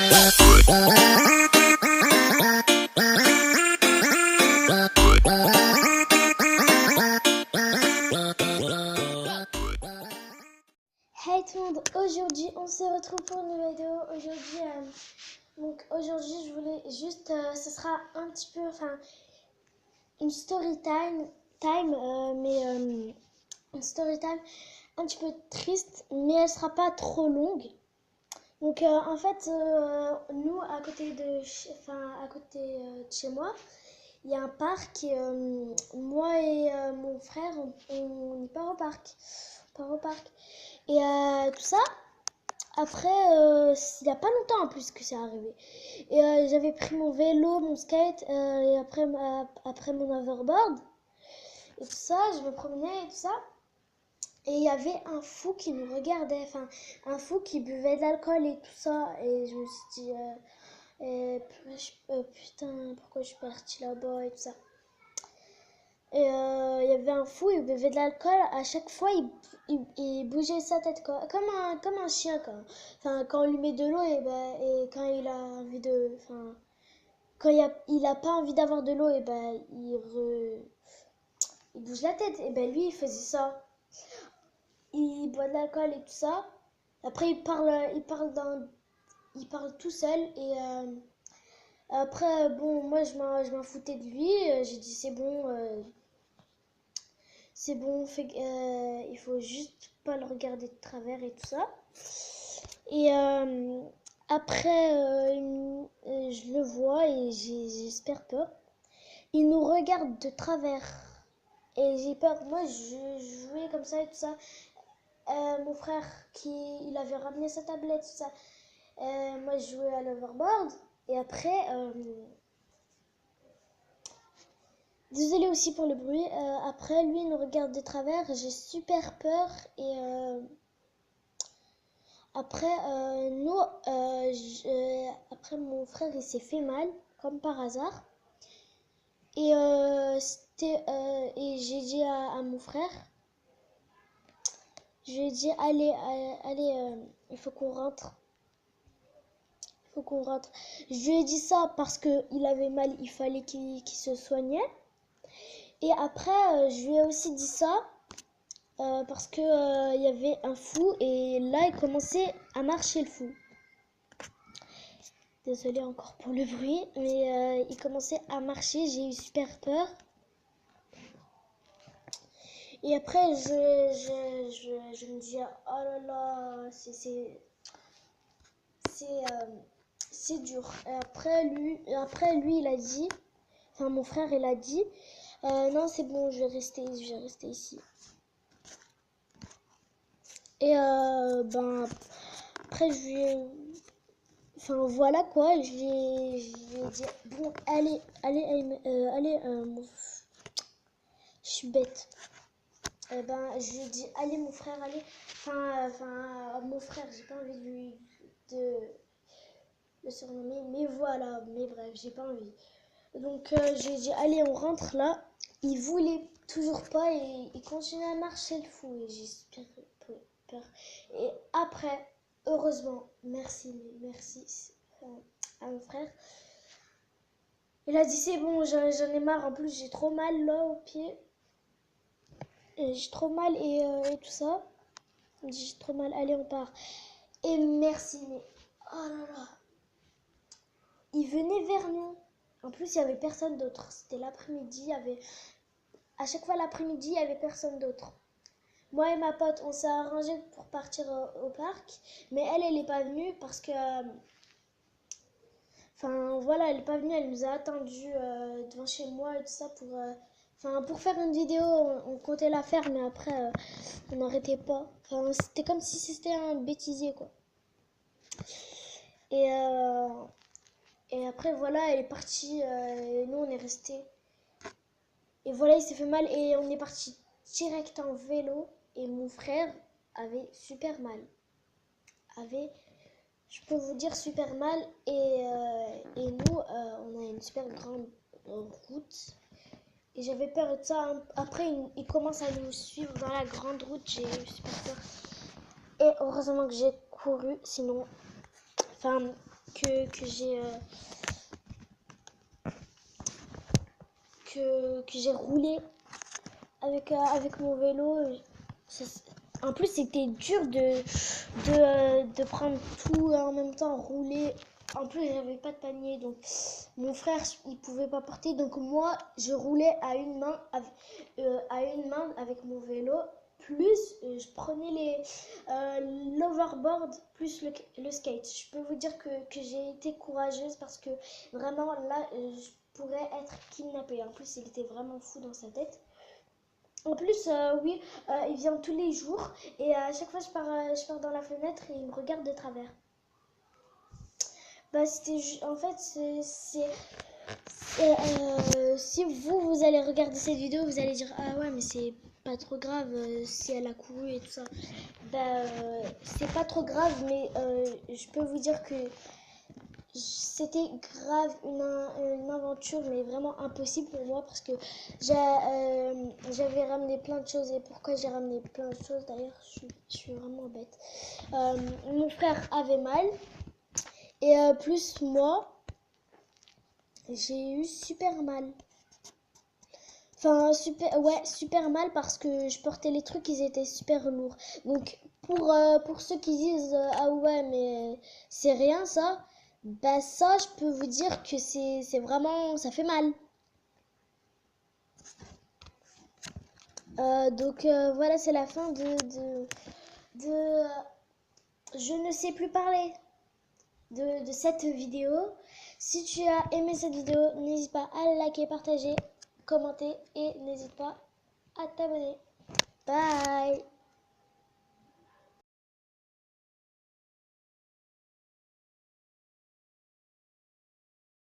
Hey tout le monde, aujourd'hui on se retrouve pour une nouvelle vidéo. Aujourd'hui je voulais juste, ce sera un petit peu, une story time, une story time un petit peu triste, mais elle sera pas trop longue. Donc nous à côté de chez moi, il y a un parc et moi et mon frère on y part au parc. Et tout ça, après, il n'y a pas longtemps en plus que c'est arrivé. Et j'avais pris mon vélo, mon skate, et après mon overboard. Et tout ça, je me promenais et tout ça. Et il y avait un fou qui nous regardait, un fou qui buvait de l'alcool et tout ça. Et je me suis dit, putain, pourquoi je suis partie là-bas et tout ça. Et il y avait un fou, il buvait de l'alcool, à chaque fois il bougeait sa tête quoi, comme un chien quoi. Quand on lui met de l'eau et quand il a envie de, quand il a pas envie d'avoir de l'eau il bouge la tête. Et lui il faisait ça, il boit de l'alcool et tout ça. Après il parle tout seul et après bon moi je m'en foutais de lui. J'ai dit c'est bon, il faut juste pas le regarder de travers et tout ça. Et après, je le vois et j'espère peur. Il nous regarde de travers et j'ai peur. Moi, je jouais comme ça et tout ça. Mon frère, il avait ramené sa tablette, tout ça. Moi, je jouais à l'overboard. Et après, désolée aussi pour le bruit. Après, lui, il nous regarde de travers. J'ai super peur. Et après, après, mon frère, il s'est fait mal, comme par hasard. Et, et j'ai dit à mon frère, je lui ai dit, allez, il faut qu'on rentre. Je lui ai dit ça parce qu'il avait mal, il fallait qu'il se soignait. Et après, je lui ai aussi dit ça parce que il y avait un fou et là, il commençait à marcher le fou. Désolée encore pour le bruit, mais il commençait à marcher, j'ai eu super peur. Et après, je me dis, oh là là, c'est dur. Et après, lui, il a dit, mon frère, il a dit, non, c'est bon, je vais rester ici. Et après, voilà quoi, je lui ai dit, bon, allez, je suis bête. Je lui ai dit, allez mon frère, allez. Mon frère, j'ai pas envie de le surnommer, mais voilà, mais bref, j'ai pas envie. Donc, je lui ai dit, allez, on rentre là. Il voulait toujours pas et il continuait à marcher le fou. Et j'ai super peur. Et après, heureusement, merci à mon frère. Il a dit, c'est bon, j'en ai marre. En plus, j'ai trop mal là au pied. J'ai trop mal et tout ça. J'ai trop mal, allez on part. Et merci, mais oh là là. Il venait vers nous. En plus, il n'y avait personne d'autre. C'était l'après-midi, à chaque fois l'après-midi, il n'y avait personne d'autre. Moi et ma pote, on s'est arrangé pour partir au parc. Mais elle n'est pas venue parce que... elle n'est pas venue, elle nous a attendus devant chez moi et tout ça pour faire une vidéo, on comptait la faire, mais après, on n'arrêtait pas. C'était comme si c'était un bêtisier, quoi. Et après, voilà, elle est partie, et nous, on est restés. Et voilà, il s'est fait mal, et on est parti direct en vélo, et mon frère avait super mal. Je peux vous dire, super mal, et nous, on a une super grande route. Et j'avais peur de ça. Après, il commence à nous suivre dans la grande route. J'ai eu super peur. Et heureusement que j'ai couru. Sinon, que j'ai roulé avec mon vélo. En plus, c'était dur de prendre tout en même temps, rouler. En plus, j'avais pas de panier, donc mon frère, il pouvait pas porter. Donc moi, je roulais à une main avec mon vélo. Plus, je prenais l'overboard plus le skate. Je peux vous dire que j'ai été courageuse parce que vraiment là, je pourrais être kidnappée. En plus, il était vraiment fou dans sa tête. En plus, oui, il vient tous les jours et à chaque fois je pars dans la fenêtre et il me regarde de travers. Bah, en fait, si vous allez regarder cette vidéo, vous allez dire ah ouais mais c'est pas trop grave si elle a couru et tout ça. Bah, c'est pas trop grave, mais je peux vous dire que c'était grave une aventure, mais vraiment impossible pour moi parce que j'avais ramené plein de choses. Et pourquoi j'ai ramené plein de choses d'ailleurs, je suis vraiment bête. Mon frère avait mal et plus moi, j'ai eu super mal. Enfin, super mal parce que je portais les trucs, ils étaient super lourds. Donc, pour ceux qui disent ah ouais, mais c'est rien ça, bah ça, je peux vous dire que c'est vraiment, ça fait mal. Donc, voilà, c'est la fin je ne sais plus parler de cette vidéo. Si tu as aimé cette vidéo, n'hésite pas à liker, partager, commenter et n'hésite pas à t'abonner. Bye!